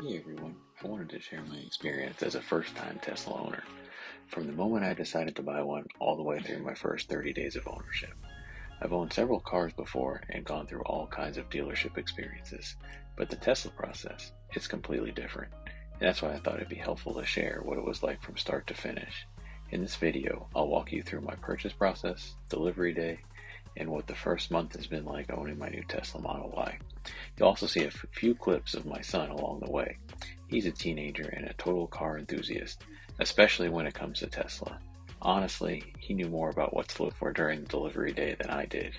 Hey everyone, I wanted to share my experience as a first-time Tesla owner, from the moment I decided to buy one all the way through my first 30 days of ownership. I've owned several cars before and gone through all kinds of dealership experiences, but the Tesla process is completely different, and that's why I thought it'd be helpful to share what it was like from start to finish. In this video, I'll walk you through my purchase process, delivery day, and what the first month has been like owning my new Tesla Model Y. You'll also see a few clips of my son along the way. He's a teenager and a total car enthusiast, especially when it comes to Tesla. Honestly, he knew more about what to look for during the delivery day than I did.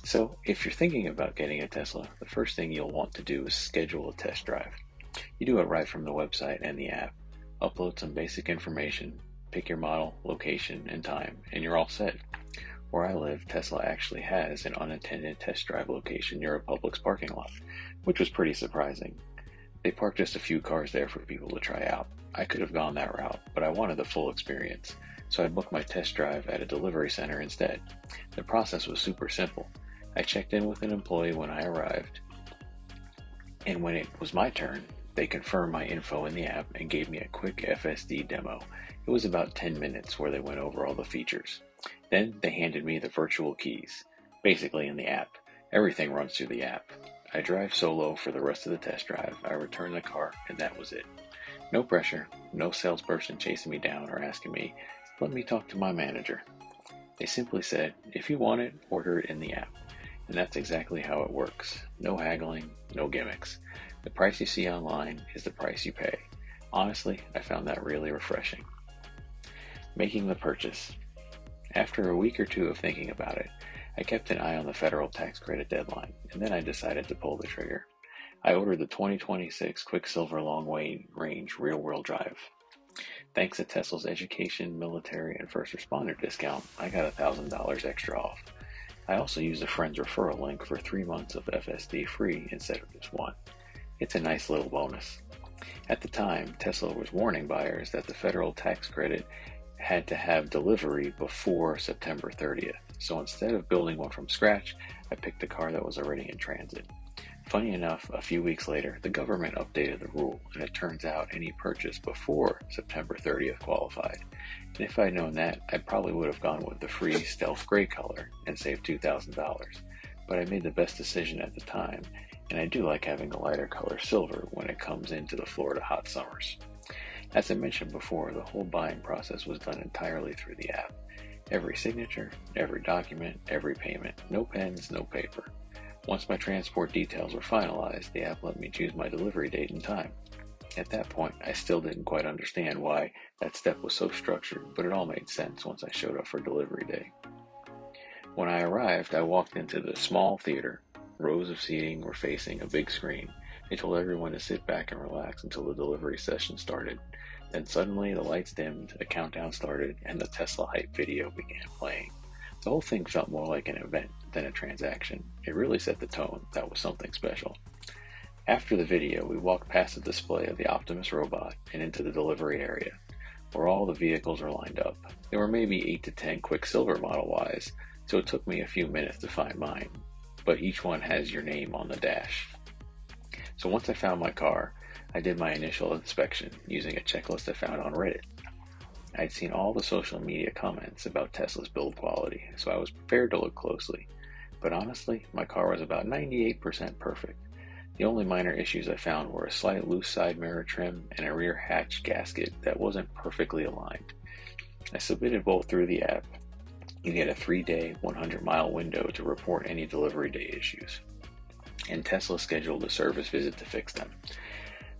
So, if you're thinking about getting a Tesla, the first thing you'll want to do is schedule a test drive. You do it right from the website and the app. Upload some basic information, pick your model, location, and time, and you're all set. Where I live, Tesla actually has an unattended test drive location near a Publix parking lot, which was pretty surprising. They parked just a few cars there for people to try out. I could have gone that route, but I wanted the full experience, so I booked my test drive at a delivery center instead. The process was super simple. I checked in with an employee when I arrived, and when it was my turn, they confirmed my info in the app and gave me a quick FSD demo. It was about 10 minutes where they went over all the features. Then they handed me the virtual keys, basically in the app. Everything runs through the app. I drive solo for the rest of the test drive. I return the car, and that was it. No pressure, no salesperson chasing me down or asking me, "Let me talk to my manager." They simply said, "If you want it, order it in the app." And that's exactly how it works. No haggling, no gimmicks. The price you see online is the price you pay. Honestly, I found that really refreshing. Making the purchase. After a week or two of thinking about it, I kept an eye on the federal tax credit deadline, and then I decided to pull the trigger. I ordered the 2026 Quicksilver Long Range Rear-Wheel Drive. Thanks to Tesla's education, military, and first responder discount, I got $1,000 extra off. I also used a friend's referral link for 3 months of FSD free instead of just one. It's a nice little bonus. At the time, Tesla was warning buyers that the federal tax credit had to have delivery before September 30th. So instead of building one from scratch, I picked a car that was already in transit. Funny enough, a few weeks later, the government updated the rule, and it turns out any purchase before September 30th qualified. And if I'd known that, I probably would have gone with the free stealth gray color and saved $2,000. But I made the best decision at the time, and I do like having a lighter color silver when it comes into the Florida hot summers. As I mentioned before, the whole buying process was done entirely through the app. Every signature, every document, every payment. No pens, no paper. Once my transport details were finalized, the app let me choose my delivery date and time. At that point, I still didn't quite understand why that step was so structured, but it all made sense once I showed up for delivery day. When I arrived, I walked into the small theater. Rows of seating were facing a big screen. They told everyone to sit back and relax until the delivery session started. Then suddenly the lights dimmed, a countdown started, and the Tesla hype video began playing. The whole thing felt more like an event than a transaction. It really set the tone. That was something special. After the video, we walked past the display of the Optimus robot and into the delivery area, where all the vehicles are lined up. There were maybe 8 to 10 Quicksilver Model Ys, so it took me a few minutes to find mine, but each one has your name on the dash. So once I found my car, I did my initial inspection using a checklist I found on Reddit. I'd seen all the social media comments about Tesla's build quality, so I was prepared to look closely. But honestly, my car was about 98% perfect. The only minor issues I found were a slight loose side mirror trim and a rear hatch gasket that wasn't perfectly aligned. I submitted both through the app. You get a 3-day, 100-mile window to report any delivery day issues, and Tesla scheduled a service visit to fix them.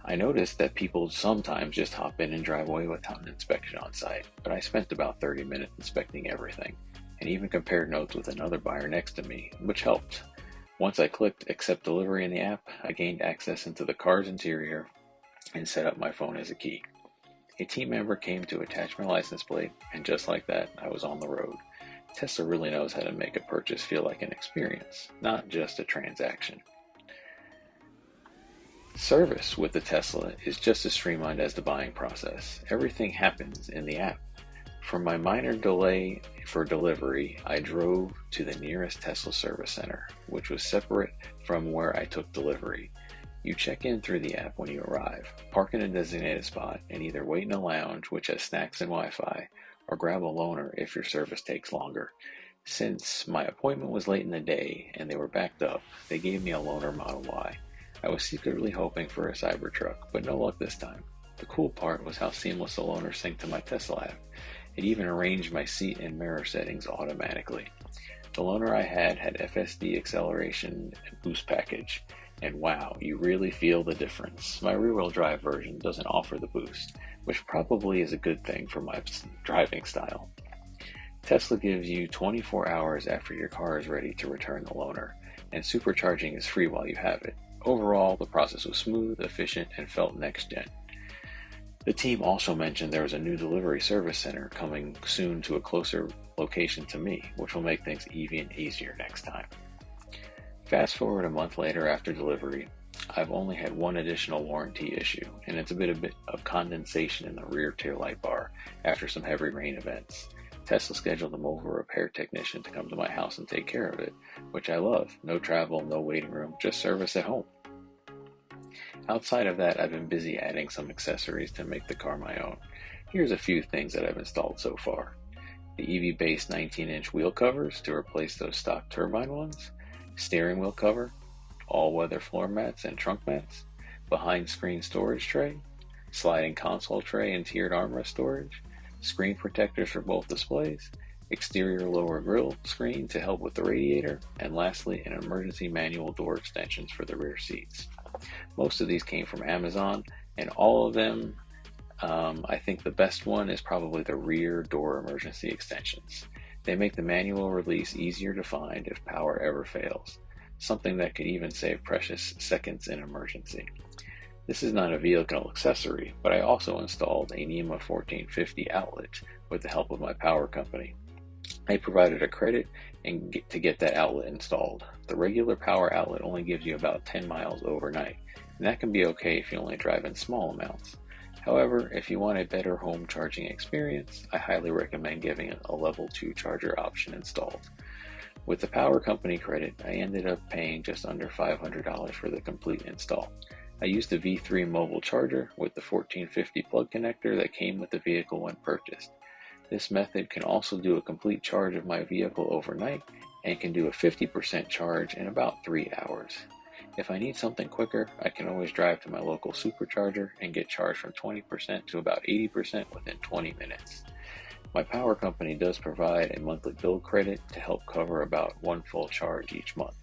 I noticed that people sometimes just hop in and drive away without an inspection on site, but I spent about 30 minutes inspecting everything, and even compared notes with another buyer next to me, which helped. Once I clicked Accept Delivery in the app, I gained access into the car's interior and set up my phone as a key. A team member came to attach my license plate, and just like that, I was on the road. Tesla really knows how to make a purchase feel like an experience, not just a transaction. Service with the Tesla is just as streamlined as the buying process. Everything happens in the app. For my minor delay for delivery, I drove to the nearest Tesla service center, which was separate from where I took delivery. You check in through the app when you arrive, park in a designated spot, and either wait in a lounge, which has snacks and Wi-Fi, or grab a loaner if your service takes longer. Since my appointment was late in the day and they were backed up, they gave me a loaner Model Y. I was secretly hoping for a Cybertruck, but no luck this time. The cool part was how seamless the loaner synced to my Tesla app. It even arranged my seat and mirror settings automatically. The loaner I had FSD acceleration and boost package, and wow, you really feel the difference. My rear-wheel drive version doesn't offer the boost, which probably is a good thing for my driving style. Tesla gives you 24 hours after your car is ready to return the loaner, and supercharging is free while you have it. Overall, the process was smooth, efficient, and felt next-gen. The team also mentioned there was a new delivery service center coming soon to a closer location to me, which will make things even easier next time. Fast forward a month later after delivery, I've only had one additional warranty issue, and it's a bit of condensation in the rear tail light bar after some heavy rain events. Tesla scheduled a mobile repair technician to come to my house and take care of it, which I love. No travel, no waiting room, just service at home. Outside of that, I've been busy adding some accessories to make the car my own. Here's a few things that I've installed so far. The EV-based 19-inch wheel covers to replace those stock turbine ones, steering wheel cover, all-weather floor mats and trunk mats, behind-screen storage tray, sliding console tray and tiered armrest storage, screen protectors for both displays, exterior lower grille screen to help with the radiator, and lastly, an emergency manual door extensions for the rear seats. Most of these came from Amazon, and all of them, I think the best one is probably the rear door emergency extensions. They make the manual release easier to find if power ever fails, something that could even save precious seconds in emergency. This is not a vehicle accessory, but I also installed a NEMA 1450 outlet with the help of my power company. I provided a credit to get that outlet installed. The regular power outlet only gives you about 10 miles overnight, and that can be okay if you only drive in small amounts. However, if you want a better home charging experience, I highly recommend giving a level 2 charger option installed. With the power company credit, I ended up paying just under $500 for the complete install. I used the V3 mobile charger with the 1450 plug connector that came with the vehicle when purchased. This method can also do a complete charge of my vehicle overnight and can do a 50% charge in about 3 hours. If I need something quicker, I can always drive to my local supercharger and get charged from 20% to about 80% within 20 minutes. My power company does provide a monthly bill credit to help cover about one full charge each month.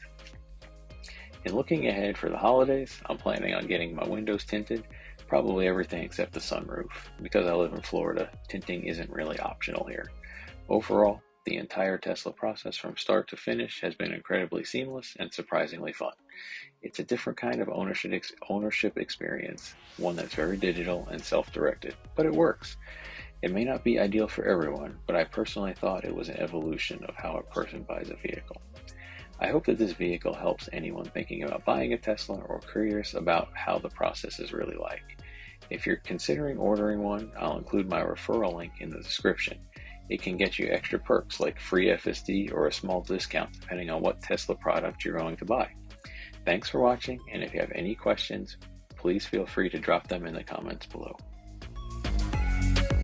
In looking ahead for the holidays, I'm planning on getting my windows tinted, probably everything except the sunroof. Because I live in Florida, tinting isn't really optional here. Overall, the entire Tesla process from start to finish has been incredibly seamless and surprisingly fun. It's a different kind of ownership experience, one that's very digital and self-directed, but it works. It may not be ideal for everyone, but I personally thought it was an evolution of how a person buys a vehicle. I hope that this vehicle helps anyone thinking about buying a Tesla or curious about how the process is really like. If you're considering ordering one, I'll include my referral link in the description. It can get you extra perks like free FSD or a small discount depending on what Tesla product you're going to buy. Thanks for watching, and if you have any questions, please feel free to drop them in the comments below.